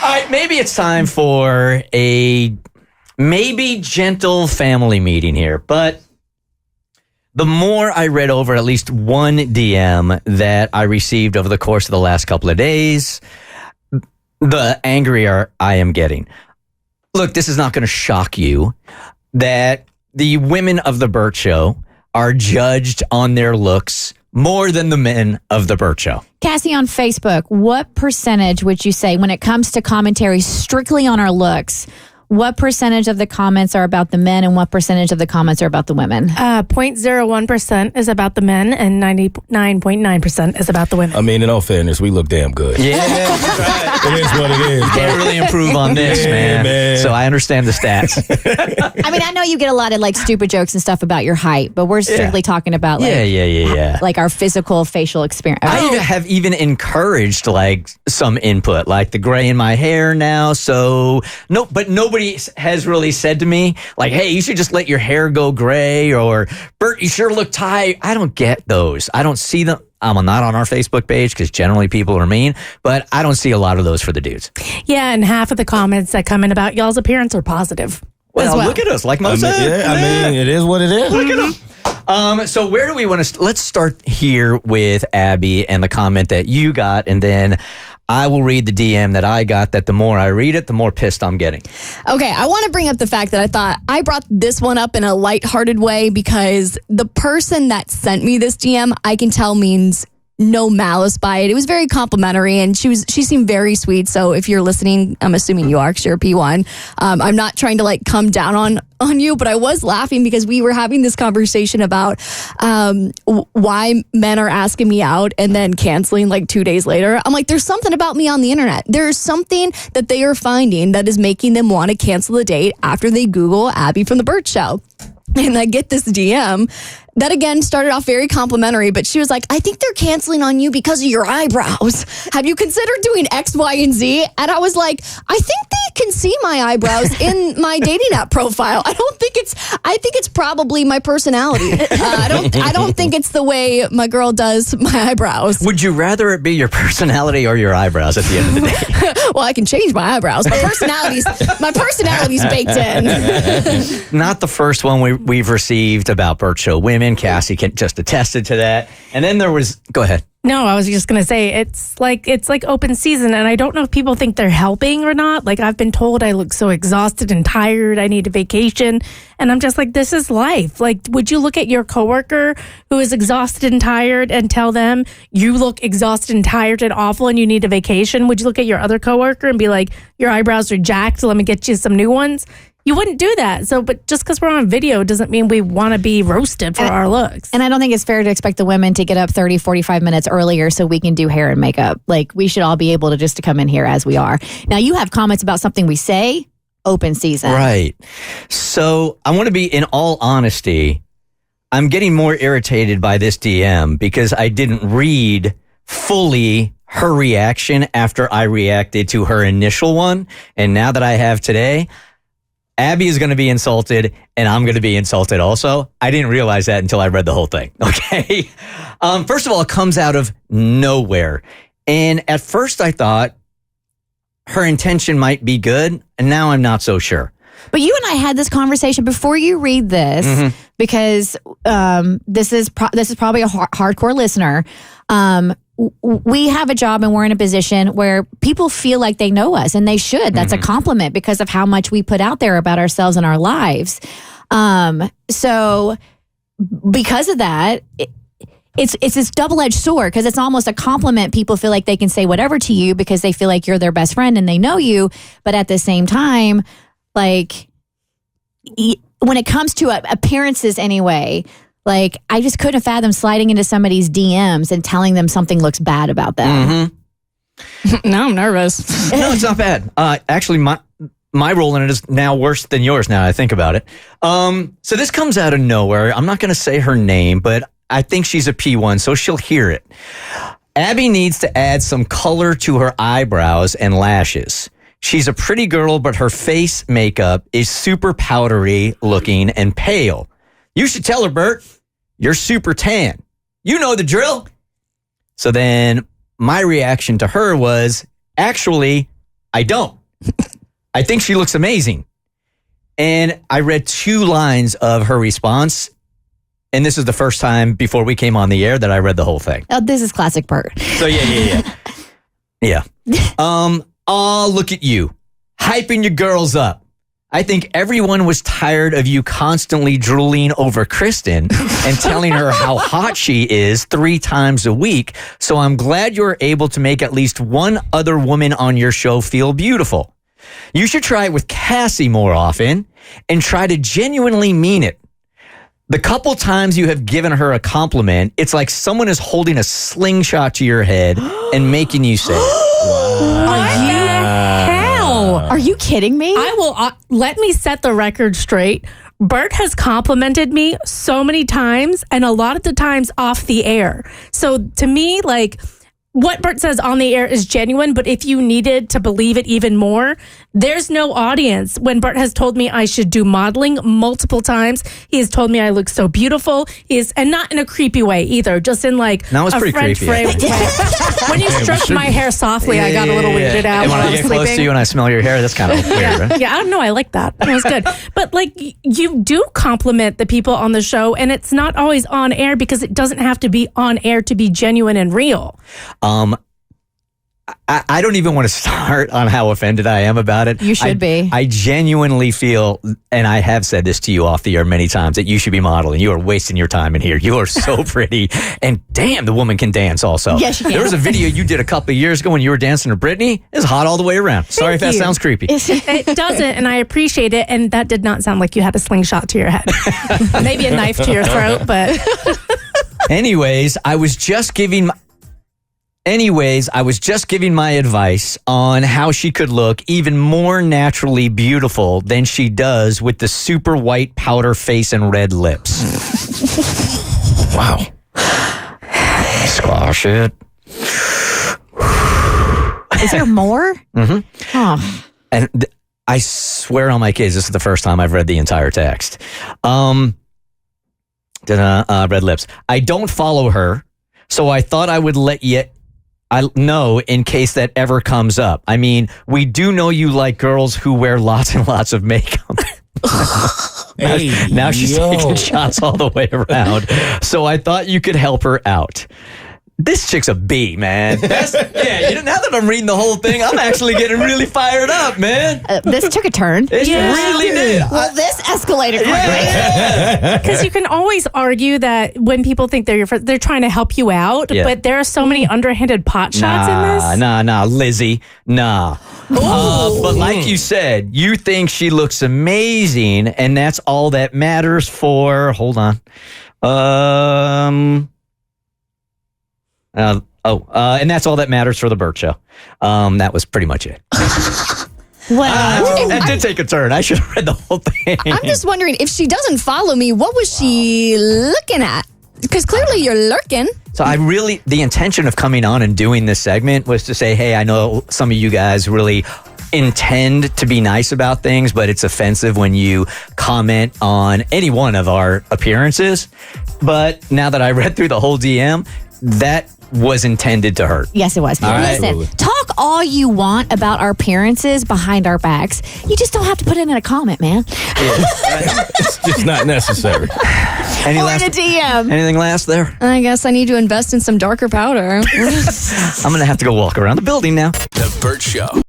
right, maybe it's time for a maybe gentle family meeting here, but the more I read over at least one DM that I received over the course of the last couple of days, the angrier I am getting. Look, this is not going to shock you that the women of the Bert Show are judged on their looks more than the men of the Bert Show. Cassie, on Facebook, what percentage would you say when it comes to commentary strictly on our looks, what percentage of the comments are about the men and what percentage of the comments are about the women? 0.01% is about the men and 99.9% is about the women. I mean, in all fairness, we look damn good. Yeah, that's right. It is what it is. Can't really improve on this, man. So I understand the stats. I mean, I know you get a lot of like stupid jokes and stuff about your height, but we're strictly talking about like, like our physical facial experience. I have even encouraged like some input, like the gray in my hair now. So but nobody has really said to me like, hey, you should just let your hair go gray, or Bert, you sure look tight. I don't get those. I don't see them. I'm not on our Facebook page because generally people are mean, but I don't see a lot of those for the dudes. Yeah, and half of the comments that come in about y'all's appearance are positive. Well, look at us, like Mo said. I mean, it is what it is. Look at them. So where do we want to? Let's start here with Abby and the comment that you got, and then I will read the DM that I got, that the more I read it, the more pissed I'm getting. Okay, I want to bring up the fact that I thought I brought this one up in a lighthearted way because the person that sent me this DM, I can tell means no malice by it. It was very complimentary and she seemed very sweet. So if you're listening, I'm assuming you are because you're a P1. I'm not trying to like come down on you, but I was laughing because we were having this conversation about why men are asking me out and then canceling like 2 days later. I'm like, there's something about me on the internet. There's something that they are finding that is making them want to cancel the date after they Google Abby from the Bert Show. And I get this DM that again started off very complimentary, but she was like, I think they're canceling on you because of your eyebrows. Have you considered doing X, Y, and Z? And I was like, I think they can see my eyebrows in my dating app profile. I think it's probably my personality. I don't think it's the way my girl does my eyebrows. Would you rather it be your personality or your eyebrows at the end of the day? Well, I can change my eyebrows. My personality's baked in. Not the first one we've received about Bert Show women. Cassie can just attested to that. And then there was, go ahead. No, I was just going to say, it's like open season, and I don't know if people think they're helping or not. Like, I've been told I look so exhausted and tired, I need a vacation, and I'm just like, this is life. Like, would you look at your coworker who is exhausted and tired and tell them you look exhausted and tired and awful and you need a vacation? Would you look at your other coworker and be like, your eyebrows are jacked, so let me get you some new ones? You wouldn't do that. So, but just because we're on video doesn't mean we want to be roasted for our looks. And I don't think it's fair to expect the women to get up 30, 45 minutes earlier so we can do hair and makeup. Like, we should all be able to come in here as we are. Now, you have comments about something we say, open season. Right. So I want to be, in all honesty, I'm getting more irritated by this DM because I didn't read fully her reaction after I reacted to her initial one. And now that I have today, Abby is going to be insulted, and I'm going to be insulted also. I didn't realize that until I read the whole thing, okay? First of all, it comes out of nowhere. And at first I thought her intention might be good, and now I'm not so sure. But you and I had this conversation before you read this, because this is probably a hardcore listener. We have a job and we're in a position where people feel like they know us, and they should. That's a compliment because of how much we put out there about ourselves and our lives. So because of that, it's this double-edged sword because it's almost a compliment. People feel like they can say whatever to you because they feel like you're their best friend and they know you. But at the same time, like, when it comes to appearances anyway, like, I just couldn't fathom sliding into somebody's DMs and telling them something looks bad about them. Now I'm nervous. No, it's not bad. Actually, my role in it is now worse than yours now I think about it. So this comes out of nowhere. I'm not going to say her name, but I think she's a P1, so she'll hear it. Abby needs to add some color to her eyebrows and lashes. She's a pretty girl, but her face makeup is super powdery looking and pale. You should tell her, Bert, you're super tan. You know the drill. So then my reaction to her was, actually, I don't. I think she looks amazing. And I read 2 lines of her response. And this is the first time before we came on the air that I read the whole thing. Oh, this is classic Bert. So yeah. Oh, look at you. Hyping your girls up. I think everyone was tired of you constantly drooling over Kristen and telling her how hot she is 3 times a week. So I'm glad you're able to make at least one other woman on your show feel beautiful. You should try it with Cassie more often and try to genuinely mean it. The couple times you have given her a compliment, it's like someone is holding a slingshot to your head and making you say it. Are you kidding me? I will let me set the record straight. Bert has complimented me so many times, and a lot of the times off the air. So to me, like, what Bert says on the air is genuine, but if you needed to believe it even more, there's no audience. When Bert has told me I should do modeling multiple times, he has told me I look so beautiful. And not in a creepy way either, just in like that was a pretty French creepy. way. When you stroked my hair softly, I got a little weirded out And when while I I was get close sleeping. to you and I smell your hair, that's kind of weird, right? Yeah, I don't know. I like that. It was good. But like, you do compliment the people on the show, and it's not always on air because it doesn't have to be on air to be genuine and real. I don't even want to start on how offended I am about it. You should be. I genuinely feel, and I have said this to you off the air many times, that you should be modeling. You are wasting your time in here. You are so pretty. And damn, the woman can dance also. Yes, she can. There was a video you did a couple of years ago when you were dancing to Britney. It's hot all the way around. Sorry if that you. sounds creepy. It doesn't, and I appreciate it. And that did not sound like you had a slingshot to your head. Maybe a knife to your throat, but Anyways, I was just giving my advice on how she could look even more naturally beautiful than she does with the super white powder face and red lips. Wow. Squash it. Is there more? Mm-hmm. Oh. And I swear on my kids, this is the first time I've read the entire text. Red lips. I don't follow her, so I thought I would let you know in case that ever comes up. I mean, we do know you like girls who wear lots and lots of makeup. Now she's taking shots all the way around. So I thought you could help her out. This chick's a B, man. Now that I'm reading the whole thing, I'm actually getting really fired up, man. This took a turn. It really did. Well, this escalated quickly. because you can always argue that when people think they're your friend, they're trying to help you out. Yeah. But there are so many underhanded pot shots in this. Nah, Lizzie, nah. But like you said, you think she looks amazing, and that's all that matters for. Hold on. And that's all that matters for the Bert Show. That was pretty much it. That did take a turn. I should have read the whole thing. I'm just wondering, if she doesn't follow me, what was she looking at? Because clearly you're lurking. So the intention of coming on and doing this segment was to say, hey, I know some of you guys really intend to be nice about things, but it's offensive when you comment on any one of our appearances. But now that I read through the whole DM, that was intended to hurt. Yes, it was. All right. Listen, talk all you want about our appearances behind our backs. You just don't have to put it in a comment, man. It's just not necessary. Or in a DM. Anything last there? I guess I need to invest in some darker powder. I'm going to have to go walk around the building now. The Bert Show.